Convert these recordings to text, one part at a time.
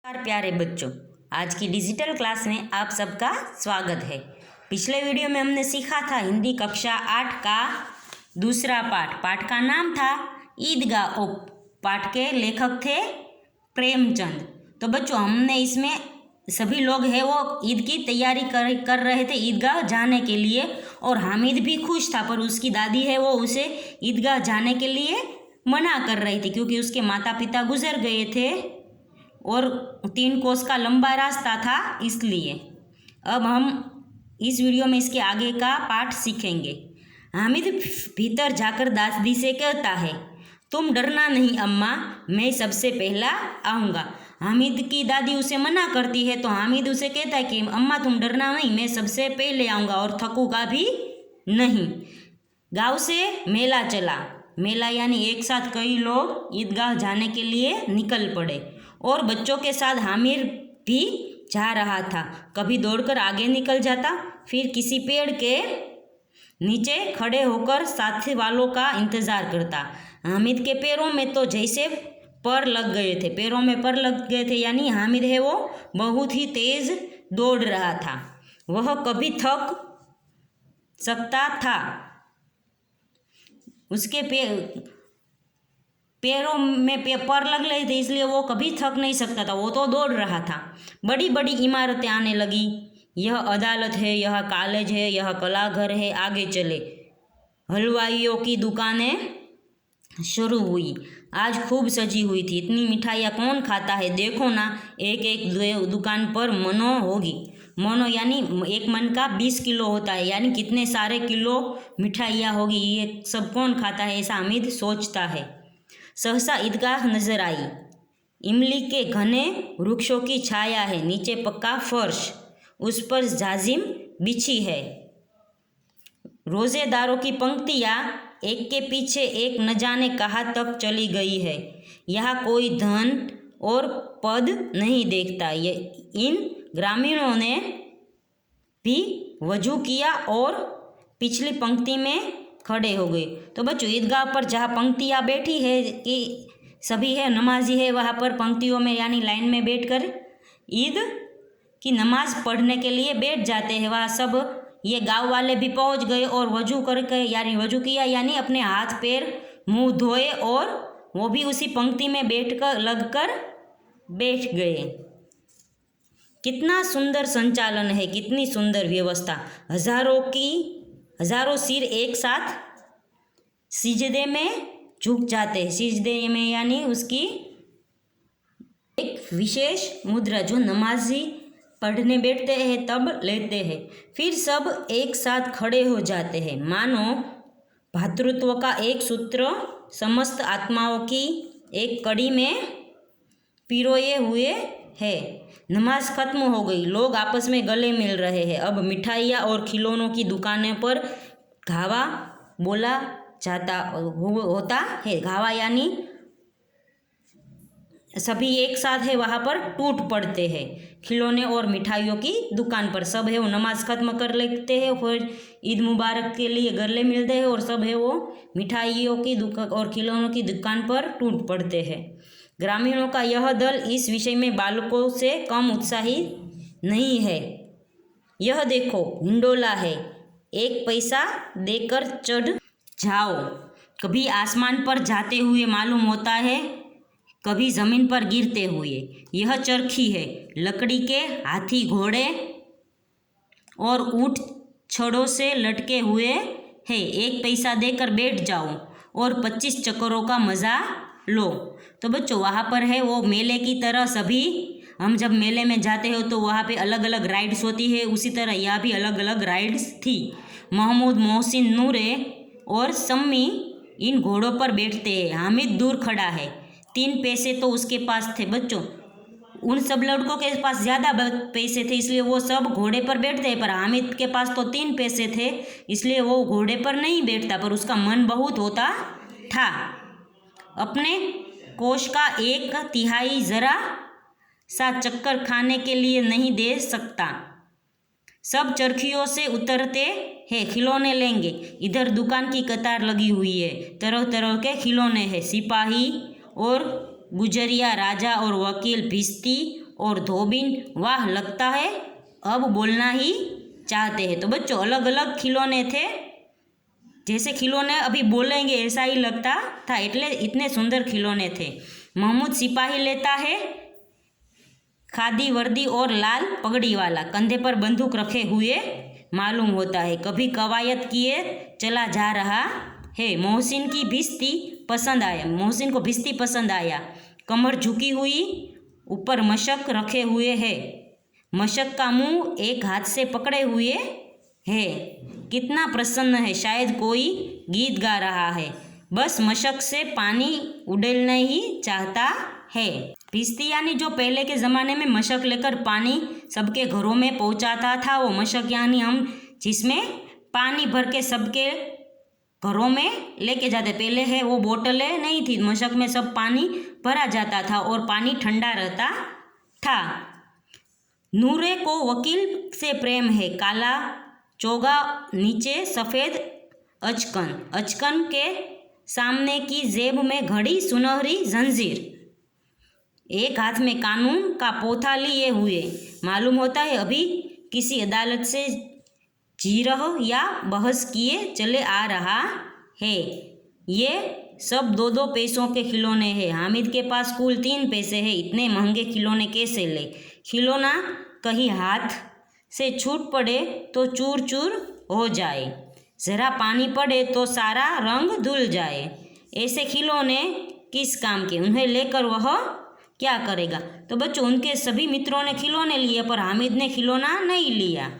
नमस्कार प्यारे बच्चों, आज की डिजिटल क्लास में आप सबका स्वागत है। पिछले वीडियो में हमने सीखा था हिंदी कक्षा 8 का दूसरा पाठ का नाम था ईदगाह और पाठ के लेखक थे प्रेमचंद। तो बच्चों, हमने इसमें सभी लोग हैं वो ईद की तैयारी कर रहे थे ईदगाह जाने के लिए, और हामिद भी खुश था, पर उसकी दादी है वो उसे ईदगाह जाने के लिए मना कर रही थी क्योंकि उसके माता पिता गुजर गए थे और 3 कोस का लंबा रास्ता था। इसलिए अब हम इस वीडियो में इसके आगे का पाठ सीखेंगे। हामिद भीतर जाकर दादी से कहता है, तुम डरना नहीं अम्मा, मैं सबसे पहला आऊँगा। हामिद की दादी उसे मना करती है तो हामिद उसे कहता है कि अम्मा तुम डरना नहीं, मैं सबसे पहले आऊँगा और थकूंगा भी नहीं। गाँव से मेला चला। मेला यानी एक साथ कई लोग ईदगाह जाने के लिए निकल पड़े और बच्चों के साथ हामिद भी जा रहा था। कभी दौड़कर आगे निकल जाता, फिर किसी पेड़ के नीचे खड़े होकर साथी वालों का इंतज़ार करता। हामिद के पैरों में तो जैसे पर लग गए थे, यानी हामिद है वो बहुत ही तेज़ दौड़ रहा था। वह कभी थक सकता था, उसके पैरों में पर लग रहे थे, इसलिए वो कभी थक नहीं सकता था, वो तो दौड़ रहा था। बड़ी बड़ी इमारतें आने लगी। यह अदालत है, यह कॉलेज है, यह कलाघर है। आगे चले, हलवाइयों की दुकानें शुरू हुई। आज खूब सजी हुई थी। इतनी मिठाइयाँ कौन खाता है, देखो ना, एक एक दुकान पर मनो होगी। मनो यानी एक मन का 20 किलो होता है, यानी कितने सारे किलो मिठाइयाँ होगी, ये सब कौन खाता है, ऐसा हामिद सोचता है। सहसा ईदगाह नजर आई। इमली के घने वृक्षों की छाया है, नीचे पक्का फर्श, उस पर जाजिम बिछी है। रोजेदारों की पंक्तियाँ एक के पीछे एक न जाने कहाँ तक चली गई है। यहाँ कोई धन और पद नहीं देखता। इन ग्रामीणों ने भी वजू किया और पिछली पंक्ति में खड़े हो गए। तो बच्चों, ईदगाह पर जहाँ पंक्तियाँ बैठी है कि सभी है नमाजी है, वहाँ पर पंक्तियों में यानी लाइन में बैठकर ईद की नमाज पढ़ने के लिए बैठ जाते हैं। वहाँ सब ये गांव वाले भी पहुँच गए और वजू करके यानी वजू किया, यानी अपने हाथ पैर मुंह धोए और वो भी उसी पंक्ति में लगकर बैठ गए। कितना सुंदर संचालन है, कितनी सुंदर व्यवस्था। हजारों सिर एक साथ सिजदे में झुक जाते हैं। सिजदे में यानी उसकी एक विशेष मुद्रा जो नमाजी पढ़ने बैठते हैं तब लेते हैं। फिर सब एक साथ खड़े हो जाते हैं, मानो भातृत्व का एक सूत्र समस्त आत्माओं की एक कड़ी में पिरोए हुए है। नमाज खत्म हो गई, लोग आपस में गले मिल रहे हैं। अब मिठाइयाँ और खिलौनों की दुकानें पर घावा बोला होता है। घावा यानी सभी एक साथ है वहाँ पर टूट पड़ते हैं। खिलौने और मिठाइयों की दुकान पर सब है वो नमाज खत्म कर लेते हैं, फिर ईद मुबारक के लिए गले मिलते हैं और सब है वो मिठाइयों की दुकान और खिलौनों की दुकान पर टूट पड़ते हैं। ग्रामीणों का यह दल इस विषय में बालकों से कम उत्साही नहीं है। यह देखो, हिंडोला है, 1 पैसा देकर चढ़ जाओ। कभी आसमान पर जाते हुए मालूम होता है, कभी ज़मीन पर गिरते हुए। यह चरखी है, लकड़ी के हाथी घोड़े और ऊँट छड़ों से लटके हुए है। 1 पैसा देकर बैठ जाओ और 25 चक्करों का मज़ा लो। तो बच्चों, वहाँ पर है वो मेले की तरह सभी, हम जब मेले में जाते हो तो वहाँ पे अलग अलग राइड्स होती है, उसी तरह यहाँ भी अलग अलग राइड्स थी। महमूद, मोहसिन, नूरे और सम्मी इन घोड़ों पर बैठते हैं। हामिद दूर खड़ा है। 3 पैसे तो उसके पास थे। बच्चों, उन सब लड़कों के पास ज़्यादा पैसे थे, इसलिए वो सब घोड़े पर बैठते हैं, पर हामिद के पास तो 3 पैसे थे, इसलिए वो घोड़े पर नहीं बैठता, पर उसका मन बहुत होता था। अपने कोष का 1/3 जरा सा चक्कर खाने के लिए नहीं दे सकता। सब चरखियों से उतरते हैं, खिलौने लेंगे। इधर दुकान की कतार लगी हुई है, तरह तरह के खिलौने हैं। सिपाही और गुजरिया, राजा और वकील, भिश्ती और धोबिन वाह लगता है अब बोलना ही चाहते हैं। तो बच्चों अलग अलग खिलौने थे, जैसे खिलौने अभी बोलेंगे ऐसा ही लगता था, એટલે इतने सुंदर खिलौने थे। महमूद सिपाही लेता है खादी वर्दी और लाल पगड़ी वाला, कंधे पर बंदूक रखे हुए मालूम होता है, कभी कवायद किए चला जा रहा है। मोहसिन की भिश्ती पसंद आया, मोहसिन को भिश्ती पसंद आया। कमर झुकी हुई, ऊपर मशक रखे हुए है, मशक का मुंह एक हाथ से पकड़े हुए है। कितना प्रसन्न है, शायद कोई गीत गा रहा है, बस मशक से पानी उड़ेलना ही चाहता है। भिश्ती यानी जो पहले के ज़माने में मशक लेकर पानी सबके घरों में पहुंचाता था, वो मशक यानी हम जिसमें पानी भर के सबके घरों में लेके जाते। पहले है वो बोतलें नहीं थी, मशक में सब पानी भरा जाता था और पानी ठंडा रहता था। नूरे को वकील से प्रेम है, काला चोगा नीचे सफ़ेद अचकन, अचकन के सामने की जेब में घड़ी सुनहरी जंजीर, एक हाथ में कानून का पोथा लिए हुए, मालूम होता है अभी किसी अदालत से जीरह या बहस किए चले आ रहा है। ये सब 2-2 पैसों के खिलौने हैं। हामिद के पास कुल 3 पैसे हैं, इतने महंगे खिलौने कैसे ले। खिलौना कहीं हाथ से छूट पड़े तो चूर चूर हो जाए, ज़रा पानी पड़े तो सारा रंग धुल जाए। ऐसे खिलौने किस काम के, उन्हें लेकर वह क्या करेगा। तो बच्चों उनके सभी मित्रों ने खिलौने लिए पर हामिद ने खिलौना नहीं लिया।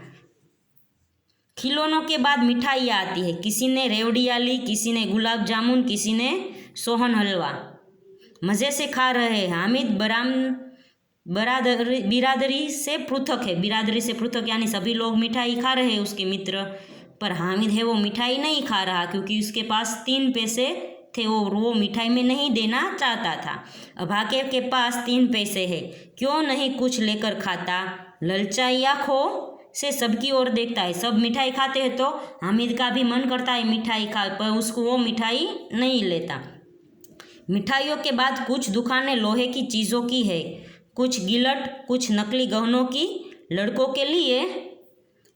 खिलौनों के बाद मिठाइयाँ आती है, किसी ने रेवड़ियाँ ली, किसी ने गुलाब जामुन, किसी ने सोहन हलवा। मज़े से खा रहे हैं। हामिद बिरादरी से पृथक है, बिरादरी से पृथक यानी सभी लोग मिठाई खा रहे हैं उसके मित्र, पर हामिद है वो मिठाई नहीं खा रहा क्योंकि उसके पास 3 पैसे थे और वो मिठाई में नहीं देना चाहता था। अभाके के पास 3 पैसे है, क्यों नहीं कुछ लेकर खाता। ललचाई आँखों से सबकी ओर देखता है, सब मिठाई खाते हैं तो हामिद का भी मन करता है मिठाई खा, पर उसको वो मिठाई नहीं लेता। मिठाइयों के बाद कुछ दुकानें लोहे की चीज़ों की है, कुछ गिलट, कुछ नकली गहनों की। लड़कों के लिए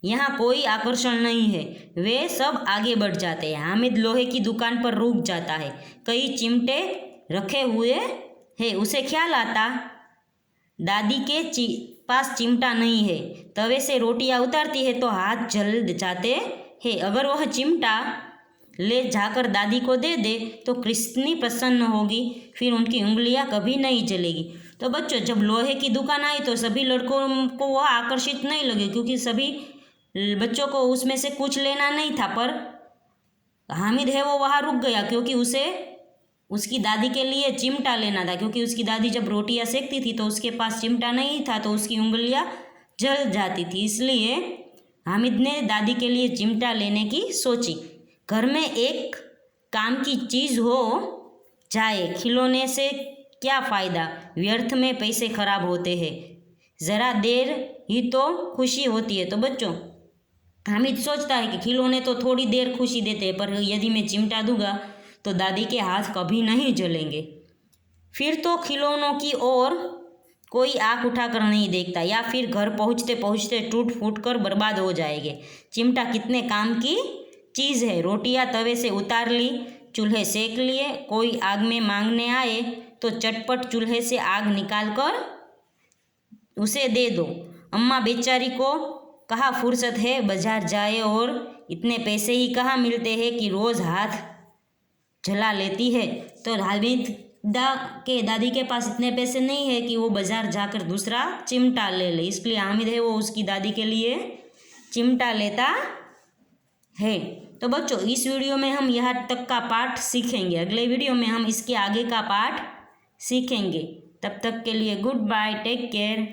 यहाँ कोई आकर्षण नहीं है, वे सब आगे बढ़ जाते हैं। हामिद लोहे की दुकान पर रुक जाता है, कई चिमटे रखे हुए हैं। उसे ख्याल आता दादी के पास चिमटा नहीं है, तवे से रोटियां उतारती है तो हाथ जल जाते हैं। अगर वह चिमटा ले जाकर दादी को दे दे तो कृष्णी प्रसन्न होगी, फिर उनकी उंगलियां कभी नहीं जलेगी। तो बच्चों जब लोहे की दुकान आई तो सभी लड़कों को वह आकर्षित नहीं लगे क्योंकि सभी बच्चों को उसमें से कुछ लेना नहीं था, पर हामिद है वो वहाँ रुक गया क्योंकि उसे उसकी दादी के लिए चिमटा लेना था, क्योंकि उसकी दादी जब रोटियां सेकती थी तो उसके पास चिमटा नहीं था तो उसकी उंगलियां जल जाती थी। इसलिए हामिद ने दादी के लिए चिमटा लेने की सोची। घर में एक काम की चीज़ हो जाए, खिलौने से क्या फ़ायदा, व्यर्थ में पैसे खराब होते हैं, ज़रा देर ही तो खुशी होती है। तो बच्चों हामिद सोचता है कि खिलौने तो थोड़ी देर खुशी देते हैं, पर यदि मैं चिमटा दूंगा तो दादी के हाथ कभी नहीं जलेंगे। फिर तो खिलौनों की ओर कोई आँख उठाकर नहीं देखता, या फिर घर पहुँचते पहुँचते टूट फूट कर बर्बाद हो जाएंगे। चिमटा कितने काम की चीज़ है, रोटियां तवे से उतार ली, चूल्हे सेक लिए, कोई आग में मांगने आए तो चटपट चूल्हे से आग निकाल कर उसे दे दो। अम्मा बेचारी को कहाँ फुर्सत है, बाजार जाए और इतने पैसे ही कहाँ मिलते हैं कि रोज़ हाथ जला लेती है। तो हामिद के दादी के पास इतने पैसे नहीं है कि वो बाज़ार जाकर दूसरा चिमटा ले ले, इसलिए हामिद है वो उसकी दादी के लिए चिमटा लेता है। तो बच्चों इस वीडियो में हम यहाँ तक का पाठ सीखेंगे, अगले वीडियो में हम इसके आगे का पाठ सीखेंगे। तब तक के लिए गुड बाय, टेक केयर।